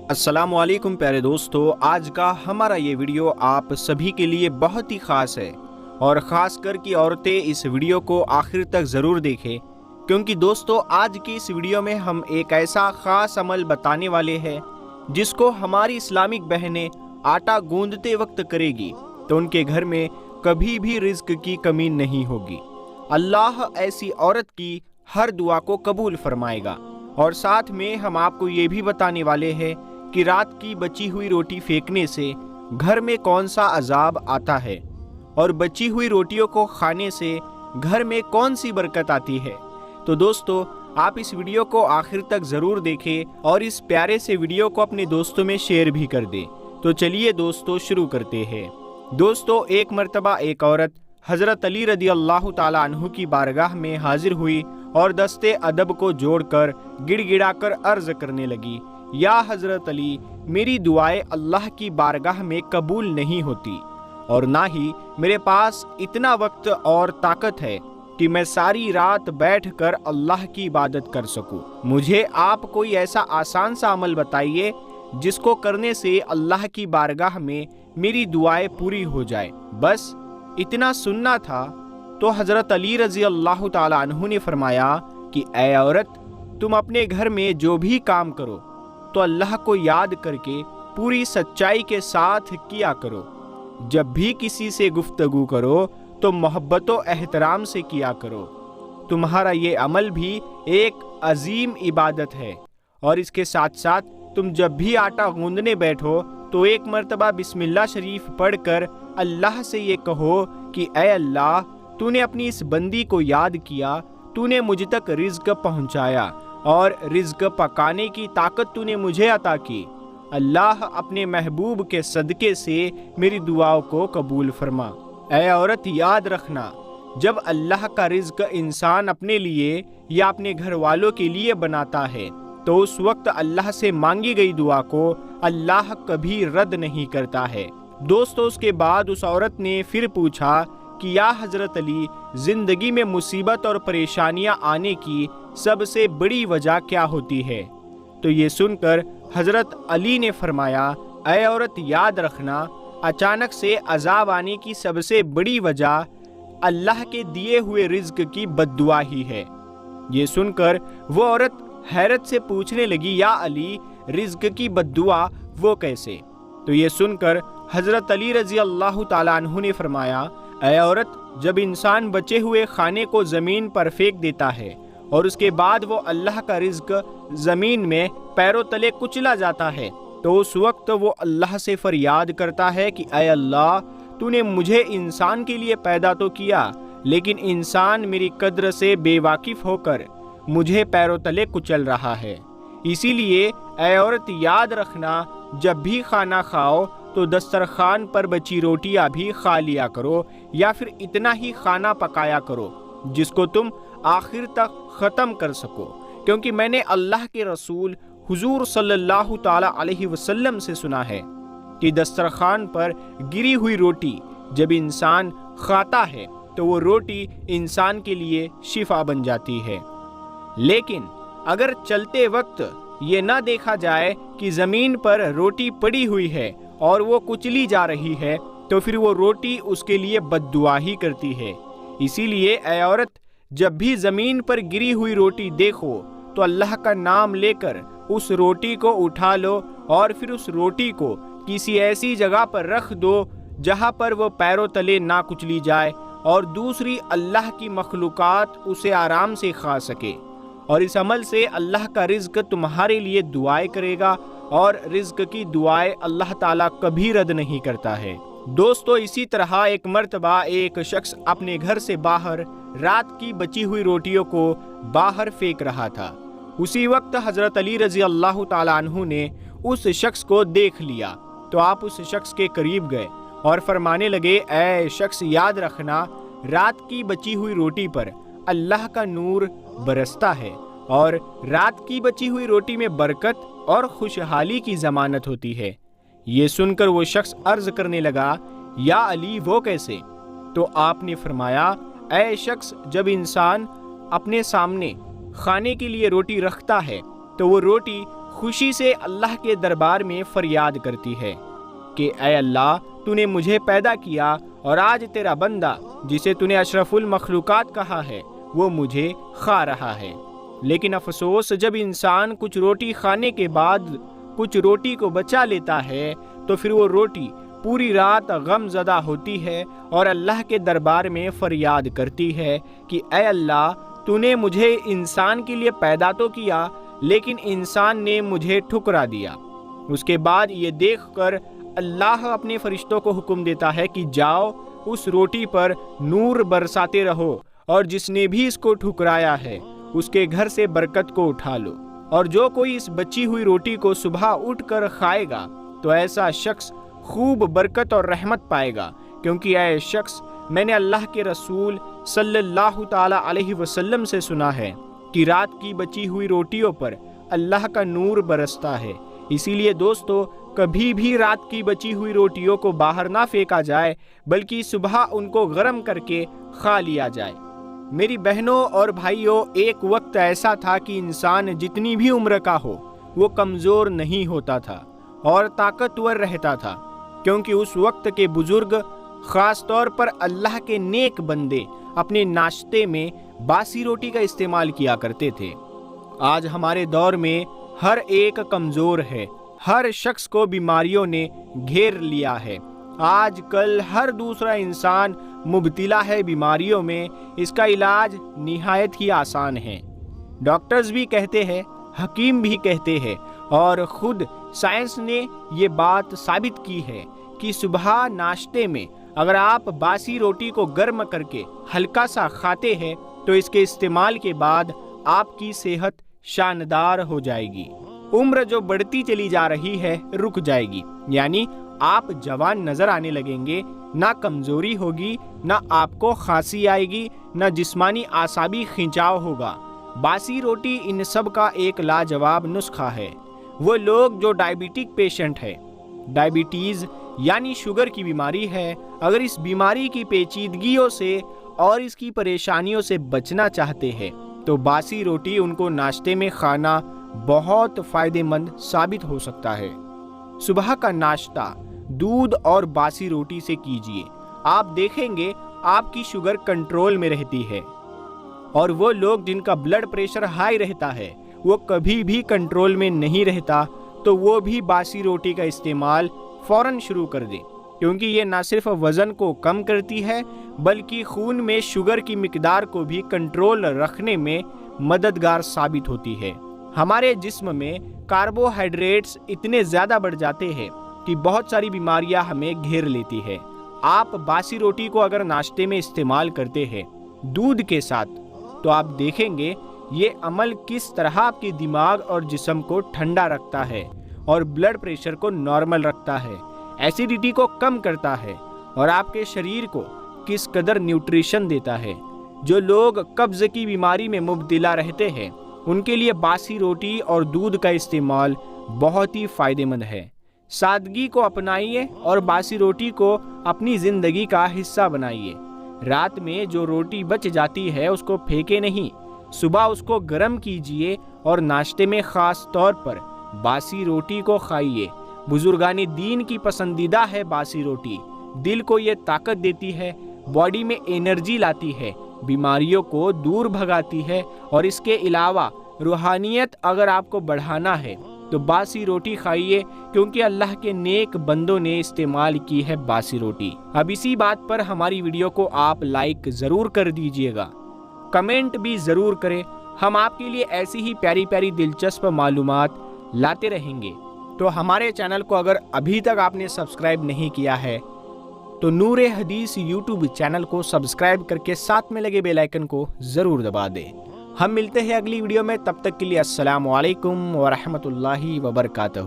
अस्सलामु अलैकुम प्यारे दोस्तों, आज का हमारा ये वीडियो आप सभी के लिए बहुत ही ख़ास है और ख़ास कर कि औरतें इस वीडियो को आखिर तक ज़रूर देखें, क्योंकि दोस्तों आज की इस वीडियो में हम एक ऐसा ख़ास अमल बताने वाले हैं जिसको हमारी इस्लामिक बहनें आटा गूंदते वक्त करेगी तो उनके घर में कभी भी रिज्क की कमी नहीं होगी। अल्लाह ऐसी औरत की हर दुआ को कबूल फरमाएगा। और साथ में हम आपको ये भी बताने वाले हैं कि रात की बची हुई रोटी फेंकने से घर में कौन सा अजाब आता है और बची हुई रोटियों को खाने से घर में कौन सी बरकत आती है। तो दोस्तों आप इस वीडियो को आखिर तक ज़रूर देखें और इस प्यारे से वीडियो को अपने दोस्तों में शेयर भी कर दें। तो चलिए दोस्तों शुरू करते हैं। दोस्तों एक मर्तबा एक औरत हज़रत अली रदी अल्लाह ताला अन्हु की बारगाह में हाजिर हुई और दस्ते अदब को जोड़कर गिड़गिड़ाकर अर्ज करने लगी, या हज़रत अली, मेरी दुआएं अल्लाह की बारगाह में कबूल नहीं होती और ना ही मेरे पास इतना वक्त और ताकत है कि मैं सारी रात बैठकर अल्लाह की इबादत कर सकूं। मुझे आप कोई ऐसा आसान सा अमल बताइए जिसको करने से अल्लाह की बारगाह में मेरी दुआएं पूरी हो जाए। बस इतना सुनना था तो हज़रत अली रज़ी अल्लाह ताला अन्हु ने फरमाया कि ऐ औरत, तुम अपने घर में जो भी काम करो तो अल्लाह को याद करके पूरी सच्चाई के साथ किया करो। जब भी किसी से गुफ्तगू करो तो मोहब्बत व एहतराम से किया करो। तुम्हारा ये अमल भी एक अजीम इबादत है। और इसके साथ साथ तुम जब भी आटा गूंदने बैठो तो एक मर्तबा बिस्मिल्लाह शरीफ पढ़कर अल्लाह से ये कहो कि ऐ अल्लाह, तूने अपनी इस बंदी को याद किया, तूने मुझ तक रिज्क पहुंचाया और रिज्क पकाने की ताकत तूने मुझे अता की। अल्लाह अपने महबूब के सदके से मेरी दुआओं को कबूल फरमा। ऐ औरत, याद रखना, जब अल्लाह का रिज्क इंसान अपने लिए या अपने घर वालों के लिए बनाता है तो उस वक्त अल्लाह से मांगी गई दुआ को अल्लाह कभी रद्द नहीं करता है। दोस्तों उसके बाद उस औरत ने फिर पूछा कि या हज़रत अली, ज़िंदगी में मुसीबत और परेशानियां आने की सबसे बड़ी वजह क्या होती है? तो ये सुनकर हज़रत अली ने फरमाया, ऐ औरत, याद रखना, अचानक से अजाब आने की सबसे बड़ी वजह अल्लाह के दिए हुए रिज्क की बद्दुआ ही है। ये सुनकर वो औरत हैरत से पूछने लगी, या अली, रिज्क की बद्दुआ वो कैसे? तो ये सुनकर हज़रत अली रज़ी अल्लाह ताला अन्हु ने फरमाया, ऐ औरत, जब इंसान बचे हुए खाने को ज़मीन पर फेंक देता है और उसके बाद वो अल्लाह का रिज्क ज़मीन में पैरों तले कुचला जाता है तो उस वक्त वो अल्लाह से फरियाद करता है कि ऐ अल्लाह, तूने मुझे इंसान के लिए पैदा तो किया, लेकिन इंसान मेरी कद्र से बेवाकिफ़ होकर मुझे पैरों तले कुचल रहा है। इसीलिए ऐ औरत, याद रखना, जब भी खाना खाओ तो दस्तरखान पर बची रोटियां भी खा लिया करो या फिर इतना ही खाना पकाया करो जिसको तुम आखिर तक ख़त्म कर सको, क्योंकि मैंने अल्लाह के रसूल हुजूर सल्लल्लाहु ताला अलैहि वसल्लम से सुना है कि दस्तरखान पर गिरी हुई रोटी जब इंसान खाता है तो वो रोटी इंसान के लिए शिफा बन जाती है। लेकिन अगर चलते वक्त ये ना देखा जाए कि ज़मीन पर रोटी पड़ी हुई है और वो कुचली जा रही है तो फिर वो रोटी उसके लिए बद्दुआ ही करती है। इसीलिए ऐ औरत, जब भी ज़मीन पर गिरी हुई रोटी देखो तो अल्लाह का नाम लेकर उस रोटी को उठा लो और फिर उस रोटी को किसी ऐसी जगह पर रख दो जहाँ पर वो पैरों तले ना कुचली जाए और दूसरी अल्लाह की मखलूक़ात उसे आराम से खा सके। और इस अमल से अल्लाह का रिज्क तुम्हारे लिए दुआएं करेगा और रिज्क की दुआएं अल्लाह ताला कभी रद्द नहीं करता है। दोस्तों इसी तरह एक मर्तबा एक शख्स अपने घर से बाहर रात की बची हुई रोटियों को बाहर फेंक रहा था। उसी वक्त हज़रत अली रज़ी अल्लाह ताला अन्हु ने उस शख्स को देख लिया तो आप उस शख्स के करीब गए और फरमाने लगे, ऐ शख्स, याद रखना, रात की बची हुई रोटी पर अल्लाह का नूर बरसता है और रात की बची हुई रोटी में बरकत और खुशहाली की ज़मानत होती है। ये सुनकर वो शख्स अर्ज करने लगा, या अली, वो कैसे? तो आपने फरमाया, اے شخص، جب انسان اپنے سامنے کھانے کے لیے روٹی رکھتا ہے تو وہ روٹی خوشی سے اللہ کے دربار میں فریاد کرتی ہے کہ اے اللہ، تو نے مجھے پیدا کیا اور آج تیرا بندہ جسے تو نے اشرف المخلوقات کہا ہے وہ مجھے کھا رہا ہے۔ لیکن افسوس، جب انسان کچھ روٹی کھانے کے بعد کچھ روٹی کو بچا لیتا ہے تو پھر وہ روٹی پوری رات غم زدہ ہوتی ہے اور اللہ کے دربار میں فریاد کرتی ہے کہ اے اللہ، تو نے مجھے انسان کے لیے پیدا تو کیا لیکن انسان نے مجھے ٹھکرا دیا۔ اس کے بعد یہ دیکھ کر اللہ اپنے فرشتوں کو حکم دیتا ہے کہ جاؤ اس روٹی پر نور برساتے رہو اور جس نے بھی اس کو ٹھکرایا ہے اس کے گھر سے برکت کو اٹھا لو، اور جو کوئی اس بچی ہوئی روٹی کو صبح اٹھ کر کھائے گا تو ایسا شخص خوب برکت اور رحمت پائے گا، کیونکہ اے شخص، میں نے اللہ کے رسول صلی اللہ تعالی علیہ وسلم سے سنا ہے کہ رات کی بچی ہوئی روٹیوں پر اللہ کا نور برستا ہے۔ اسی لیے دوستو، کبھی بھی رات کی بچی ہوئی روٹیوں کو باہر نہ پھینکا جائے بلکہ صبح ان کو گرم کر کے کھا لیا جائے۔ میری بہنوں اور بھائیوں، ایک وقت ایسا تھا کہ انسان جتنی بھی عمر کا ہو وہ کمزور نہیں ہوتا تھا اور طاقتور رہتا تھا، کیونکہ اس وقت کے بزرگ، خاص طور پر اللہ کے نیک بندے، اپنے ناشتے میں باسی روٹی کا استعمال کیا کرتے تھے۔ آج ہمارے دور میں ہر ایک کمزور ہے، ہر شخص کو بیماریوں نے گھیر لیا ہے۔ آج کل ہر دوسرا انسان مبتلا ہے بیماریوں میں، اس کا علاج نہایت ہی آسان ہے۔ ڈاکٹرز بھی کہتے ہیں، حکیم بھی کہتے ہیں، اور خود سائنس نے یہ بات ثابت کی ہے کہ صبح ناشتے میں اگر آپ باسی روٹی کو گرم کر کے ہلکا سا کھاتے ہیں تو اس کے استعمال کے بعد آپ کی صحت شاندار ہو جائے گی۔ عمر جو بڑھتی چلی جا رہی ہے رک جائے گی، یعنی آپ جوان نظر آنے لگیں گے، نہ کمزوری ہوگی، نہ آپ کو کھانسی آئے گی، نہ جسمانی اعصابی کھنچاؤ ہوگا۔ باسی روٹی ان سب کا ایک لاجواب نسخہ ہے۔ وہ لوگ جو ڈائبٹک پیشنٹ ہے، ڈائبٹیز یعنی شوگر کی بیماری ہے، اگر اس بیماری کی پیچیدگیوں سے اور اس کی پریشانیوں سے بچنا چاہتے ہیں تو باسی روٹی ان کو ناشتے میں کھانا بہت فائدہ مند ثابت ہو سکتا ہے۔ صبح کا ناشتہ دودھ اور باسی روٹی سے کیجیے، آپ دیکھیں گے آپ کی شوگر کنٹرول میں رہتی ہے۔ اور وہ لوگ جن کا بلڈ پریشر ہائی رہتا ہے، وہ کبھی بھی کنٹرول میں نہیں رہتا، تو وہ بھی باسی روٹی کا استعمال فوراً شروع کر دیں، کیونکہ یہ نہ صرف وزن کو کم کرتی ہے بلکہ خون میں شوگر کی مقدار کو بھی کنٹرول رکھنے میں مددگار ثابت ہوتی ہے۔ ہمارے جسم میں کاربوہائیڈریٹس اتنے زیادہ بڑھ جاتے ہیں کہ بہت ساری بیماریاں ہمیں گھیر لیتی ہے۔ آپ باسی روٹی کو اگر ناشتے میں استعمال کرتے ہیں دودھ کے ساتھ تو آپ دیکھیں گے یہ عمل کس طرح آپ کے دماغ اور جسم کو ٹھنڈا رکھتا ہے اور بلڈ پریشر کو نارمل رکھتا ہے، ایسیڈیٹی کو کم کرتا ہے اور آپ کے شریر کو کس قدر نیوٹریشن دیتا ہے۔ جو لوگ قبض کی بیماری میں مبتلا رہتے ہیں ان کے لیے باسی روٹی اور دودھ کا استعمال بہت ہی فائدہ مند ہے۔ سادگی کو اپنائیے اور باسی روٹی کو اپنی زندگی کا حصہ بنائیے۔ رات میں جو روٹی بچ جاتی ہے اس کو پھینکے نہیں، صبح اس کو گرم کیجیے اور ناشتے میں خاص طور پر باسی روٹی کو کھائیے۔ بزرگان دین کی پسندیدہ ہے باسی روٹی، دل کو یہ طاقت دیتی ہے، باڈی میں انرجی لاتی ہے، بیماریوں کو دور بھگاتی ہے، اور اس کے علاوہ روحانیت اگر آپ کو بڑھانا ہے تو باسی روٹی کھائیے، کیونکہ اللہ کے نیک بندوں نے استعمال کی ہے باسی روٹی۔ اب اسی بات پر ہماری ویڈیو کو آپ لائک ضرور کر دیجئے گا، کمنٹ بھی ضرور کریں، ہم آپ کے لیے ایسی ہی پیاری پیاری دلچسپ معلومات لاتے رہیں گے۔ تو ہمارے چینل کو اگر ابھی تک آپ نے سبسکرائب نہیں کیا ہے تو نور حدیث یوٹیوب چینل کو سبسکرائب کر کے ساتھ میں لگے بیل آئیکن کو ضرور دبا دیں۔ ہم ملتے ہیں اگلی ویڈیو میں، تب تک کے لیے السلام علیکم ورحمۃ اللہ وبرکاتہ۔